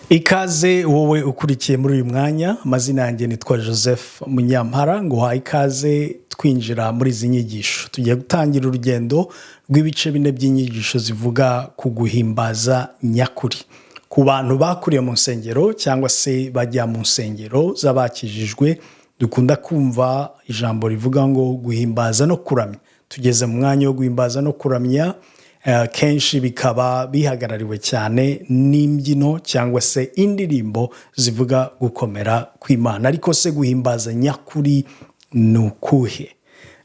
Ikaze wowe ukurikiye muri uyu mwanya, amazina yanjye nitwa Joseph Munyampara, nguhaye ikaze twinjira muri izi nyigisho. Tugiye gutangira urugendo rw'ibice bine by'inyigisho zivuga ku guhimbaza nyakuri. Ku bantu bakuriye mu nsengero cyangwa se bajya mu nsengero z'abakijijwe, dukunda kumva ijambo rivuga ngo guhimbaza no kuramya. Tugeze mu mwanya wo guhimbaza no kuramya, kenshi bikaba bihagarariwe cyane n'imbyino cyangwa se indirimbo zivuga gukomera kw'Imana. Ariko se guhimbaza nyakuri ni ukuhe?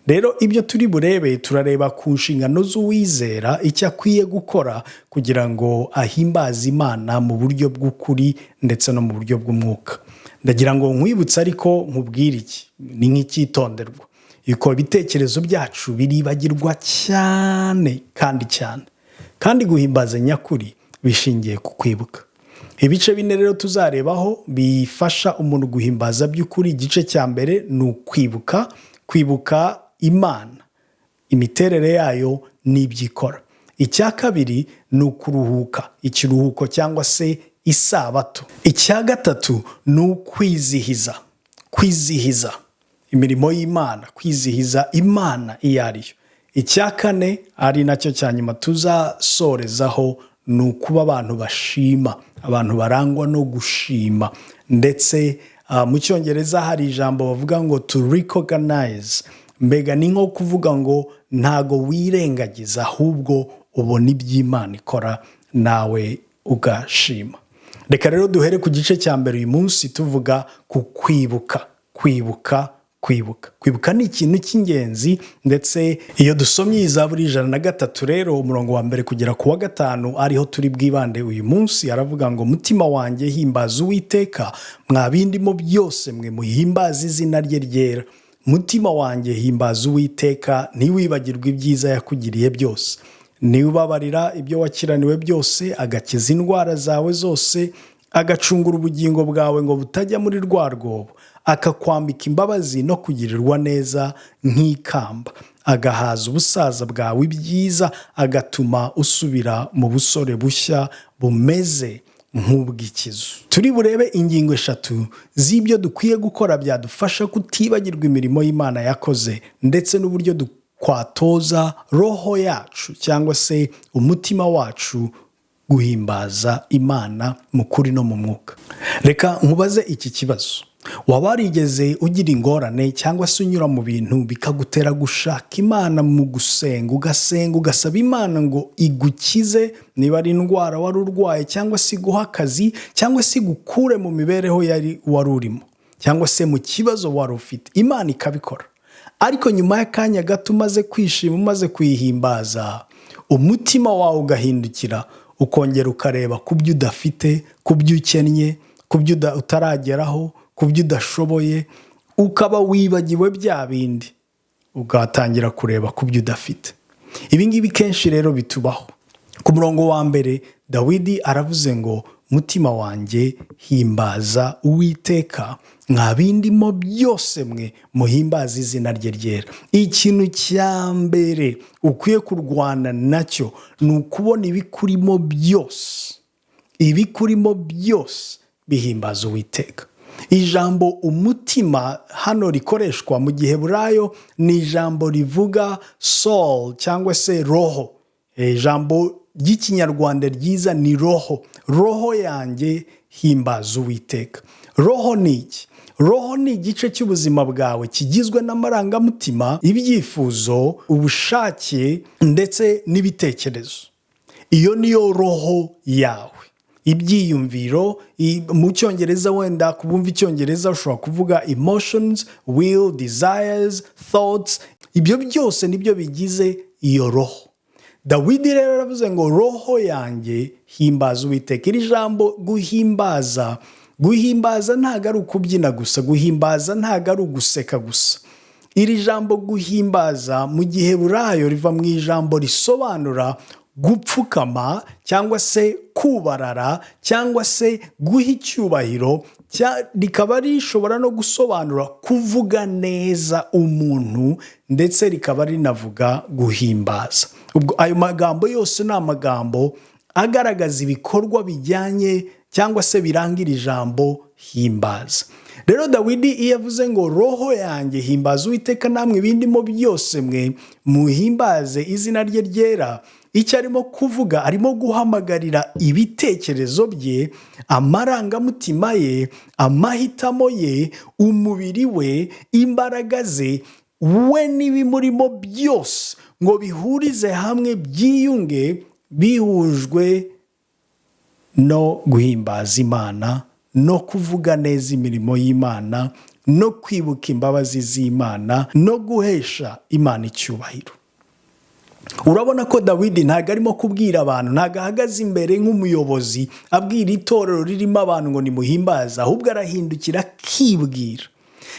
Rero ibyo turi burebe, turareba ku nshingano z'uwizera icyo akwiye gukora kugira ngo ahimbaze Imana mu buryo bw'ukuri ndetse no mu buryo bw'umwuka. Ndagira ngo nkwibutse ariko nkubwire iki, ni nk'icyitonderwa. Yuko ibitekerezo byacu biribagirwa cyane kandi guhimbaza nyakuri bishingiye ku kwibuka. Ibice bine rero tuzarebaho bifasha umuntu guhimbaza by'ukuri. Igice cya mbere ni ukwibuka, kwibuka Imana, imiterere yayo n'ibyo ikora. Icya kabiri ni ukuruhuka, ikiruhuko cyangwa se isabato. Icya gatatu ni ukwizihiza imirimo y'Imana, kwizihiza Imana iyo ari yo. Icya kane ari nacyo cya nyuma tuzasorezaho ni ukuba abantu bashima, abantu barangwa no gushima. Ndetse mu cyongereza hari ijambo bavuga ngo to recognize, mbega ni nko kuvuga ngo ntago wirengagiza, ahubwo ubona iby'Imana ikora nawe ugashima. Reka rero duhere ku gice cya mbere uyu munsi tuvuga ku kwibuka. Kwibuka ni ikintu cy'ingenzi, ndetse iyo dusomye Izaburi 103 rero umurongo wa mbere kugera ku wa 5 ariho turi bwibande uyu munsi. Aravuga ngo mutima wanjye himbaza Uwiteka, mwa bindimo byose mwe muhimbaza izina rye ryera. Mutima wanjye himbaza Uwiteka, ntiwibagirwe ibyiza yakugiriye byose. Niubabarira ibyo wakiraniwe byose, agakiza indwara zawe zose, agacungura ubugingo bwawe ngo butajya muri rwa rwobo, akakwambika imbabazi no kugirirwa neza nk'ikamba, agahaza ubusaza bwawe ibyiza, agatuma usubira mu busore bushya bumeze nk'ubw'ikizu. Turi burebe ingingo 3 z'ibyo dukwiye gukora byadufasha kutibagirwa imirimo y'Imana yakoze, ndetse n'uburyo twatoza roho yacu cyangwa se umutima wacu guhimbaza Imana mu kuri no mu mwuka. Reka nkubaze iki kibazo. Waba warigeze ugira ingorane cyangwa se unyura mu bintu bikagutera gushaka Imana mu gusenga, ugasaba Imana ngo igukize, niba ari indwara wari urwaye, cyangwa se iguha akazi, cyangwa se igukure mu mibereho wari urimo, cyangwa se mu kibazo wari ufite? Imana ikabikora. Ariko nyuma y'akanya gato umaze kwishima, umaze kuyihimbaza, umutima wawe ugahindukira, ukongera ukareba ku byo udafite, ku byo ukennye, ku byo utarageraho, ku byo udashoboye, ukaba wibagiwe bya bindi, ugatangira kureba ku byo udafite. Ibi ngibi kenshi rero bitubaho. Ku murongo wa mbere Dawidi aravuze ngo mutima wanjye himbaza Uwiteka, mwa bindimo byose mwe muhimbaza izina rye ryera. Ikintu cya mbere ukwiye kurwana nacyo ni ukubona ibikurimo byose bihimbaza Uwiteka. Ijambo umutima hano rikoreshwa mu Giheburayo ni ijambo rivuga soul cyangwa se roho. Ijambo ry'Ikinyarwanda ryiza ni roho. Roho yanjye himbaza Uwiteka. Roho ni iki? Roho ni igice cy'ubuzima bwawe kigizwe n'amarangamutima, ibyifuzo, ubushake ndetse n'ibitekerezo. Iyo niyo roho yawe. Ibyiyumviro, mu cyongereza wenda kubumva icyongereza ushobora kuvuga emotions, will, desires, thoughts. Ibyo byose nibyo bigize iyo roho. Dawidi rero aravuze ngo roho yanjye himbaza Uwiteka. Iri jambo guhimbaza ntago ari ukubyina gusa, guhimbaza ntago ari uguseka gusa. Iri jambo guhimbaza mu Giheburayo riva mu ijambo risobanura gupfukama cyangwa se kubarara cyangwa se guha icyubahiro, rikaba rishobora no gusobanura kuvuga neza umuntu, ndetse rikaba rinavuga guhimbaza. Ubwo ayo magambo yose ni amagambo agaragaza ibikorwa bijyanye cyangwa se birangira ijambo himbaza. Rero Dawidi iyo avuze ngo roho yanjye himbaza Uwiteka, namwe ibindimo byose mwe muhimbaze izina rye ryera, icyo arimo kuvuga, arimo guhamagarira ibitekerezo bye, amarangamutima ye, amahitamo ye, umubiri we, imbaraga ze, we n'ibimurimo byose ngo bihurize hamwe, byiyunge, bihujwe no guhimbaza Imana, no kuvuga neza imirimo y'Imana, no kwibuka imbabazi z'Imana, no guhesha Imana icyubahiro. Urabona ko Dawidi ntabwo arimo kubwira abantu, ntabwo ahagaze imbere nk'umuyobozi abwira itorero ririmo abantu ngo nimuhimbaze, ahubwo arahindukira akibwira.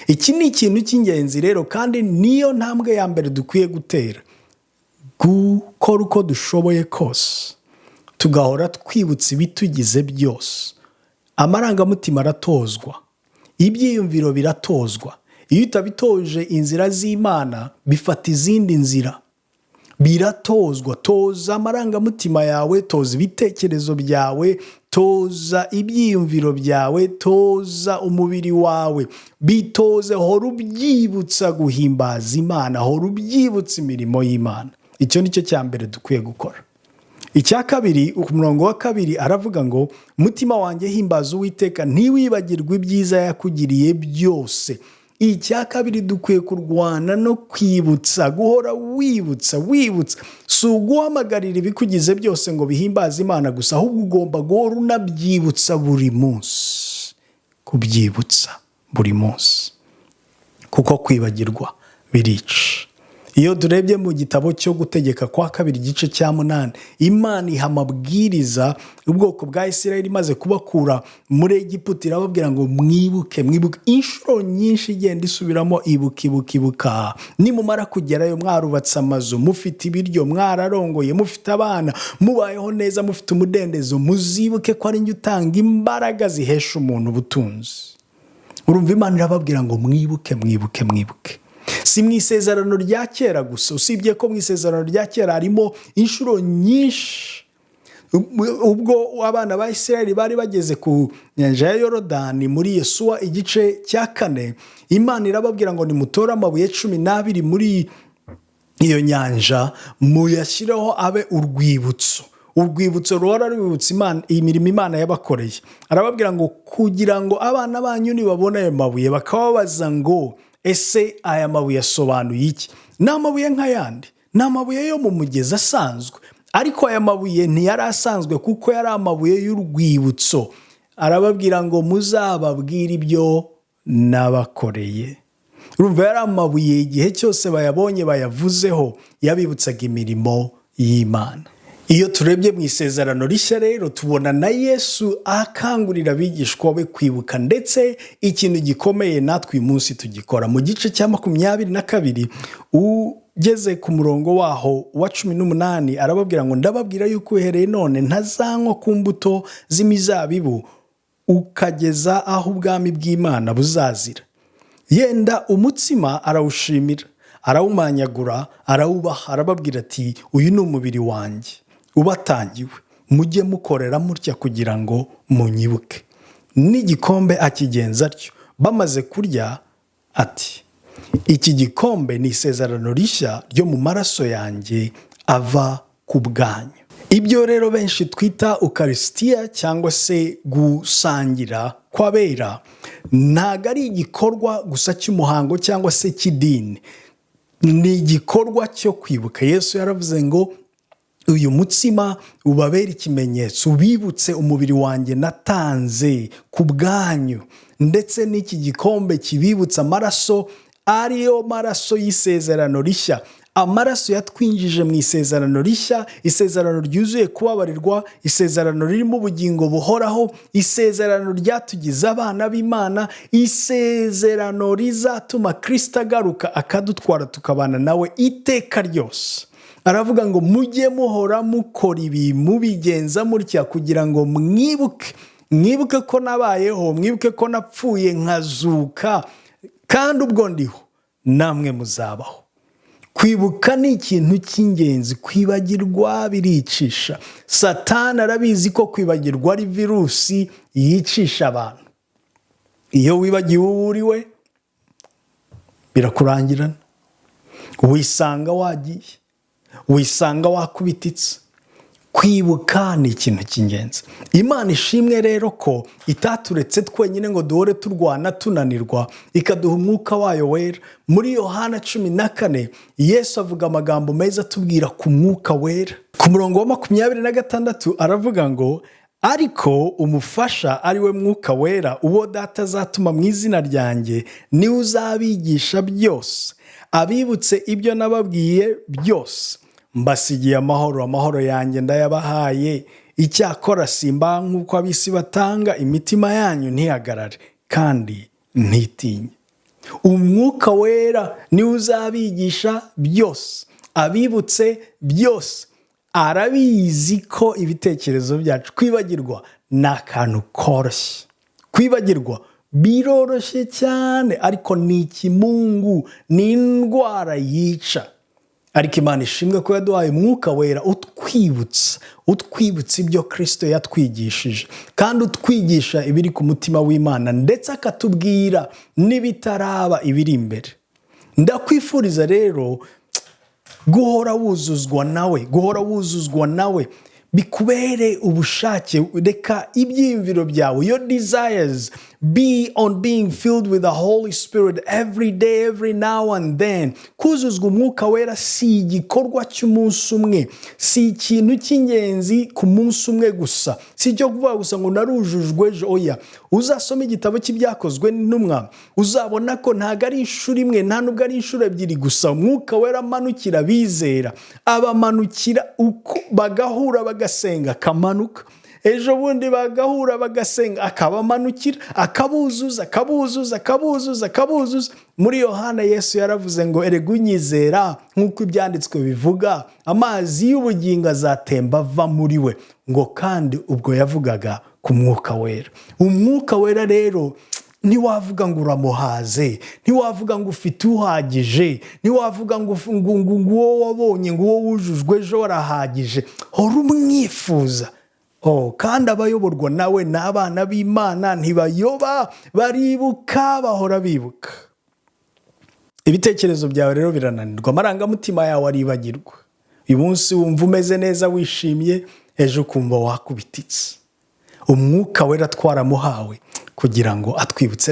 Iki ni ikintu cy'ingenzi rero, kandi niyo ntambwe ya mbere dukwiye gutera, gukora uko dushoboye kose tugahora twibutsa ibitugize byose. Amarangamutima aratozwa, ibyiyumviro biratozwa. Iyo utabitoje inzira z'Imana bifata izindi nzira, biratozwa. Toza amarangamutima yawe, toza ibitekerezo byawe, toza ibyiyumviro byawe, toza umubiri wawe, bitoze, hora ubyibutsa guhimbaza Imana, hora ubyibutsa imirimo y'Imana. Icyo nicyo cya mbere dukwiye gukora. Icya kabiri, ku murongo wa 2 aravuga ngo mutima wanjye himbaza Uwiteka, ntiwibagirwe ibyiza yakugiriye byose. Icya kabiri, dukwiye kurwana no kwibutsa, guhora wibutsa. Si uguhamagarira ibikugize byose ngo bihimbaze Imana gusa, ahubwo ugomba guhora unabyibutsa buri munsi, kubyibutsa buri munsi, kuko kwibagirwa birica. Iyo turebye mu gitabo cyo gutegeka kwa 2 igice cya 8, Imana iha amabwiriza ubwoko bwa Isirayeli imaze kubakura muri Egiputa, irababwira ngo mwibuke. Inshuro nyinshi igenda isubiramo ibuka. Nimumara kugerayo mwarubatse amazu, mufite ibiryo, mwararongoye, mufite abana, mubayeho neza, mufite umudendezo, muzibuke ko ari njye utanga imbaraga zihesha umuntu ubutunzi. Urumva Imana irababwira ngo mwibuke. Si mu isezerano rya kera gusa, usibye ko mu isezerano rya kera harimo inshuro nyinshi. Ubwo abana ba Isirayeli bari bageze ku nyanja ya Yorodani muri Yesuwa igice cya 4, Imana irababwira ngo nimutore amabuye 12 muri iyo nyanja, muyashyireho abe urwibutso. Urwibutso ruhora rwibutsa Imana imirimo Imana yabakoreye. Arababwira ngo kugira ngo abana banyu nibabona ayo mabuye bakababaza ngo ese aya mabuye asobanuye iki? Ni amabuye nk'ayandi, ni amabuye yo mu mugezi asanzwe, ariko aya mabuye ntiyari asanzwe kuko yari amabuye y'urwibutso. Arababwira ngo muzababwire ibyo nabakoreye. Urumva yari amabuye igihe cyose bayabonye bayavuzeho, yabibutsaga imirimo y'Imana. Iyo turebye mu isezerano rishya rero tubona na Yesu akangurira abigishwa be kwibuka, ndetse ikintu gikomeye natwe uyu munsi tugikora. Mu gice cya 22 ugeze ku murongo waho wa 18 arababwira ngo ndababwira yuko uhereye none ntazanywa ku mbuto z'imizabibu ukageza aho ubwami bw'Imana buzazira. Yenda umutsima arawushimira, arawumanyagura, arawubaha, arababwira ati uyu ni umubiri wanjye ubatangiwe, mujye mukorera mutya kugira ngo munyibuke. N'igikombe akigenza atyo. Bamaze kurya ati iki gikombe ni isezerano rishya ryo mu maraso yanjye ava ku bwanyu. Ibyo rero benshi twita Ukarisitiya cyangwa se gusangira kw'abera, ntabwo ari igikorwa gusa cy'umuhango cyangwa se cy'idini, ni igikorwa cyo kwibuka. Yesu yaravuze ngo uyu mutsima ubabera ikimenyetso, ubibutse umubiri wanjye natanze ku bwanyu. Ndetse n'iki gikombe kibibutsa amaraso, ariyo maraso y'isezerano rishya, amaraso yatwinjije mu isezerano rishya, isezerano ryuzuye kubabarirwa, isezerano ririmo ubugingo buhoraho, isezerano ryatugize abana b'Imana, isezerano rizatuma Kristo agaruka akadutwara tukabana nawe iteka ryose. Aravuga ngo mujye muhora mukora ibi, mubigenza mutya kugira ngo mwibuke ko nabayeho, mwibuke ko napfuye nkazuka, kandi ubwo ndiho namwe muzabaho. kwibuka ni ikintu cy'ingenzi. Kwibagirwa biricisha. Satani arabizi ko kwibagirwa ari virusi yicisha abantu. Iyo wibagiwe uwo uriwe birakurangirana, wisanga wagiye, wisanga wakubititse. Kwibuka ni ikintu cy'ingenzi. Imana ishimwe rero ko itaturetse twenyine ngo duhore turwana tunanirwa, ikaduha umwuka wayo wera. Muri Yohana 14 Yesu avuga amagambo meza atubwira ku mwuka wera. Ku murongo wa 26 aravuga ngo ariko umufasha ari we mwuka wera, uwo Data azatuma mu izina ryanjye, niwe uzabigisha byose, abibutse ibyo nababwiye byose. Mbasigiye amahoro, amahoro yanjye ndayabahaye. Icyakora simbaha nk'uko ab'isi batanga, imitima yanyu ntihagarare kandi ntitinye. Umwuka wera niwe uzabigisha byose, abibutse byose. Arabizi ko ibitekerezo byacu, kwibagirwa ni akantu koroshye. Kwibagirwa biroroshye cyane, ariko ni ikimungu, ni indwara yica. Ariko Imana ishimwe ko yaduhaye umwuka wera utwibutsa ibyo Kristo yatwigishije, kandi utwigisha ibiri ku mutima w'Imana, ndetse akatubwira n'ibitaraba ibiri imbere. Ndakwifuriza rero guhora wuzuzwa nawe, bikubere ubushake. Reka ibyiyumviro byawe, your desires, be on being filled with the Holy Spirit every day, every now and then. Kuzuzwa umwuka wera si igikorwa cy'umunsi umwe, si ikintu cy'ingenzi ku munsi umwe gusa, si icyo kuvuga gusa ngo narujujwe ejo. Oya, uzasoma igitabo cy'ibyakozwe n'intumwa uzabona ko ntago ari inshuro imwe, nta nubwo ari inshuro ebyiri gusa umwuka wera amanukira bizera. Abamanukira bagahura bagasenga, akamanuka. Ejo bundi bagahura bagasenga, akabamanukira, akabuzuza. Muri Yohana Yesu yaravuze ngo erega unyizera nk'uko ibyanditswe bivuga, amazi y'ubugingo azatemba ava muri we. Ngo kandi ubwo yavugaga ku mwuka wera. Umwuka wera rero ntiwavuga ngo uramuhaze, ntiwavuga ngo ufite uhagije, ntiwavuga ngo uwo wabonye, ngo uwo wujujwe ejo warahagije. Hora umwifuza. Kandi abayoborwa nawe n'abana b'Imana ntibayoba, baribuka, bahora bibuka. Ibitekerezo byawe rero birananirwa, amarangamutima yawe aribagirwa. Uyu munsi wumva umeze neza wishimye, ejo ukumva wakubititse. Umwuka wera twaramuhawe kugira ngo atwibutse.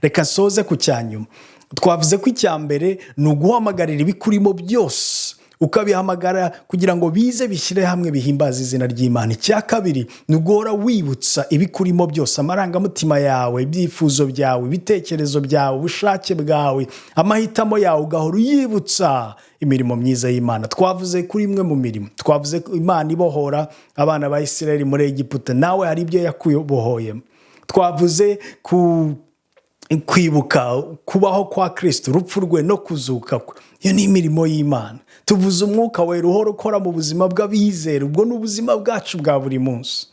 Reka nsoze ku cyanyuma. Twavuze ko icyambere ni uguhamagarira ibikurimo byose, ukabihamagara kugira ngo bize bishyire hamwe bihimbaza izina ry'Imana. Icya kabiri ni uguhora wibutsa ibikurimo byose, amarangamutima yawe, ibyifuzo byawe, ibitekerezo byawe, ubushake bwawe, amahitamo yawe, ugahora uyibutsa imirimo myiza y'Imana. Twavuze kuri imwe mu mirimo, twavuze ko Imana ibohora abana ba Isirayeli muri Egiputa, nawe hari ibyo yakubohoyemo. Twavuze kwibuka kubaho kwa Kristo, urupfu rwe no kuzuka kwe. Iyo ni imirimo y'Imana. Tuvuze umwuka wera uhora ukora mu buzima bw'abizera, ubwo ni ubuzima bwacu bwa buri munsi.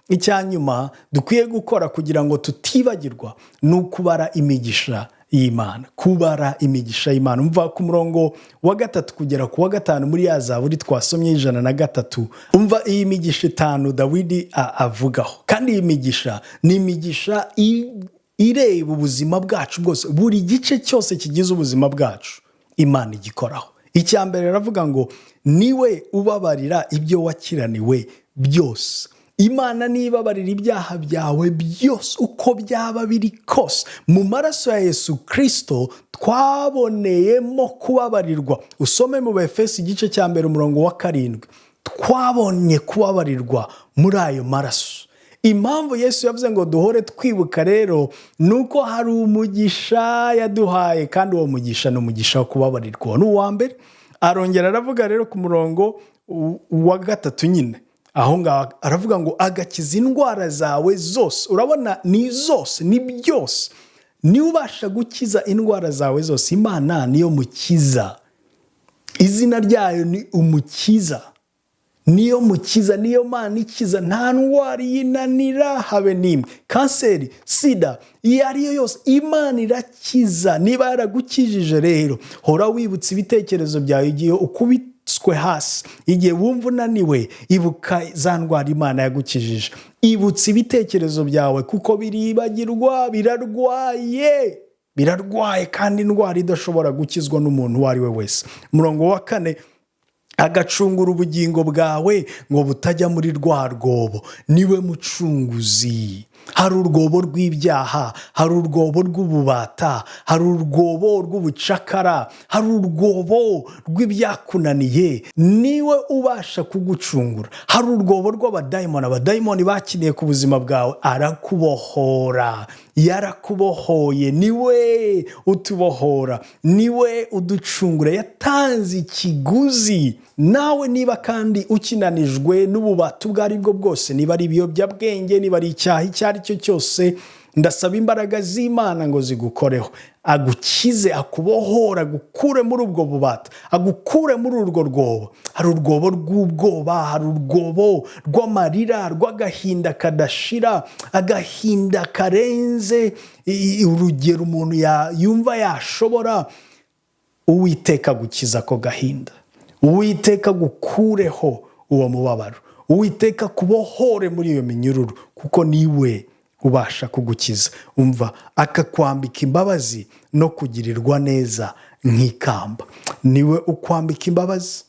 Icyanyuma dukwiye gukora kugira ngo tutibagirwa ni ukubara imigisha y'Imana. Kubara imigisha y'Imana. Umva ku murongo wa 3 kugera ku wa 5 muri ya Zaburi twasomye 103. Umva iyi migisha 5 Dawidi avugaho. Kandi iyi migisha ni imigisha ireba ubuzima bwacu bwose, buri gice cyose kigize ubuzima bwacu Imana igikoraho. Icyambere aravuga ngo niwe ubabarira ibyo wakiraniwe byose. Imana nibabarira ibyaha byawe byose uko byaba biri kose. Mu maraso ya Yesu Kristo twaboneyemo kubabarirwa. Usome mu Efeso igice cya mbere umurongo wa 7. Twabonye kubabarirwa muri ayo maraso. Impamvu Yesu yavuze ngo duhore twibuka rero nuko hari umugisha yaduhaye, kandi uwo mugisha ni umugisha wo kubabarirwa. Ni uwa mbere. Arongera aravuga rero ku murongo wa 3 nyine, aho ngaho aravuga ngo agakiza indwara zawe zose. Urabona, ni zose, ni byose. Ni ubasha gukiza indwara zawe zose. Imana niyo mukiza, izina ryayo ni umukiza. niyo mukiza, niyo Mana ikiza, nta ndwara yinanira habe n'imwe. Kanseri, sida, iyo ariyo yose Imana irakiza. Niba yaragukijije rero, hora wibutsa ibitekerezo byawe igihe ukubitswe hasi, igihe wumva unaniwe, ibuka za ndwara Imana yagukijije. Ibutsa ibitekerezo byawe kuko biribagirwa, birarwaye kandi indwara idashobora gukizwa n'umuntu uwo ari we wese. Umurongo wa 4, agacungura ubugingo bwawe ngo butajya muri rwa rwobo, niwe mucunguzi. Hari urwobo rw'ibyaha, hari urwobo rw'ububata, hari urwobo rw'ubucakara, hari urwobo rw'ibyakunaniye, niwe ubasha kugucungura. Hari urwobo rw'abadayimoni, abadayimoni bakiniye ku buzima bwawe, arakubohora, yarakubohoye, niwe utubohora, niwe uducungura, yatanze ikiguzi. Nawe niba kandi ukinanijwe n'ububata ubwo ari bwo bwose, niba ari ibiyobyabwenge, niba ari icyaha icyo ari cyo cyose, ndasaba imbaraga z'Imana ngo zigukoreho, agukize, akubohora, agukure muri ubwo bubata, agukure muri urwo rwobo. Hari urwobo rw'ubwoba, hari urwobo rw'amarira, rw'agahinda kadashira, agahinda karenze urugero umuntu yumva yashobora. Uwiteka agukiza ako gahinda, Uwiteka gukureho uwo mubabaro, Uwiteka kubohore muri iyo minyururu, kuko niwe ubasha kugukiza. Umva, akakwambika imbabazi no kugirirwa neza nk'ikamba. Niwe ukwambika imbabazi,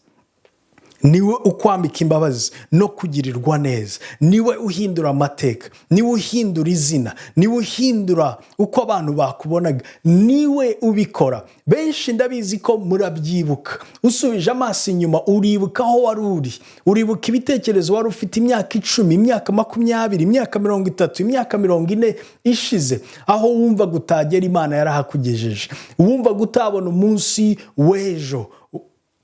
niwe ukwambika imbabazi no kugirirwa neza, niwe uhindura amateka, niwe uhindura izina, niwe uhindura uko abantu bakubonaga, niwe ubikora. Benshi ndabizi ko murabyibuka, usubije amaso inyuma uribuka aho wari uri, uribuka ibitekerezo wari ufite imyaka 10, imyaka 20, imyaka 30, imyaka 40 ishize, aho wumva gutagera Imana yarahakugejeje, wumva gutabona umunsi w'ejo,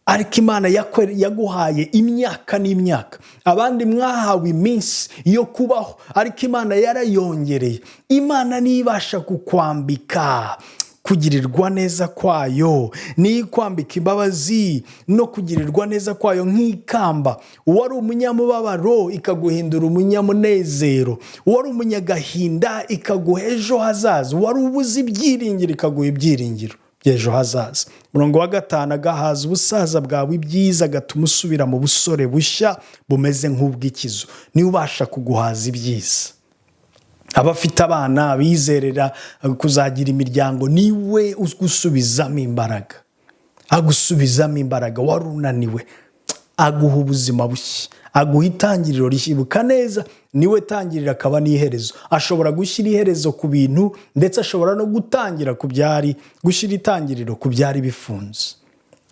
ariko Imana yaguhaye imyaka n'imyaka. Abandi mwahawe iminsi yo kubaho, ariko Imana yarayongereye. Imana nibasha kukwambika kugirirwa neza kwayo, ni kwambika imbabazi no kugirirwa neza kwayo nk'ikamba. Uwari umunyamubabaro ikaguhindura umunyamunezero, uwari umunyagahinda ikaguha ejo hazaza, uwari ubuze ibyiringiro ikaguha ibyiringiro by'ejo hazaza. Umurongo wa 5, agahaza ubusaza bwawe ibyiza, agatuma usubira mu busore bushya bumeze nk'ubw'ikizu. Ni ubasha kuguhaza ibyiza. Abafite abana bizerera kuzagira imiryango, niwe usubizamo imbaraga, agusubizamo imbaraga. Wari unaniwe, aguha ubuzima bushya, aguha itangiriro rishibuka neza. Niwe tangirira akaba n'iherezo. Ashobora gushyira iherezo ku bintu, ndetse ashobora no gutangira ku byari, gushyira itangiriro ku byari bifunze.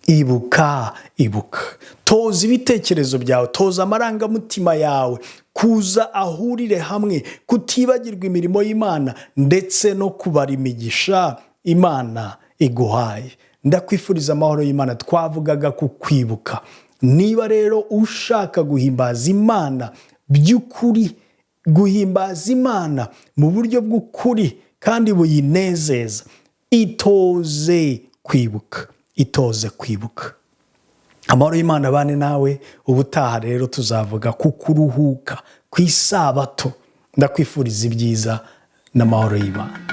Ibuka, ibuka. Toza ibitekerezo byawe, toza amarangamutima yawe kuza ahurire hamwe, kutibagirwa imirimo y'Imana, ndetse no kubara imigisha Imana iguhaye. Ndakwifuriza amahoro y'Imana. Twavugaga ku kwibuka. Niba rero ushaka guhimbaza Imana by'ukuri, guhimbaza Imana mu buryo bw'ukuri kandi buyinezeza, itoze kwibuka, itoze kwibuka. Amahoro y'Imana bane nawe. Ubutaha rero tuzavuga ku kuruhuka ku isabato. Ndakwifuriza ibyiza n'amahoro y'Imana.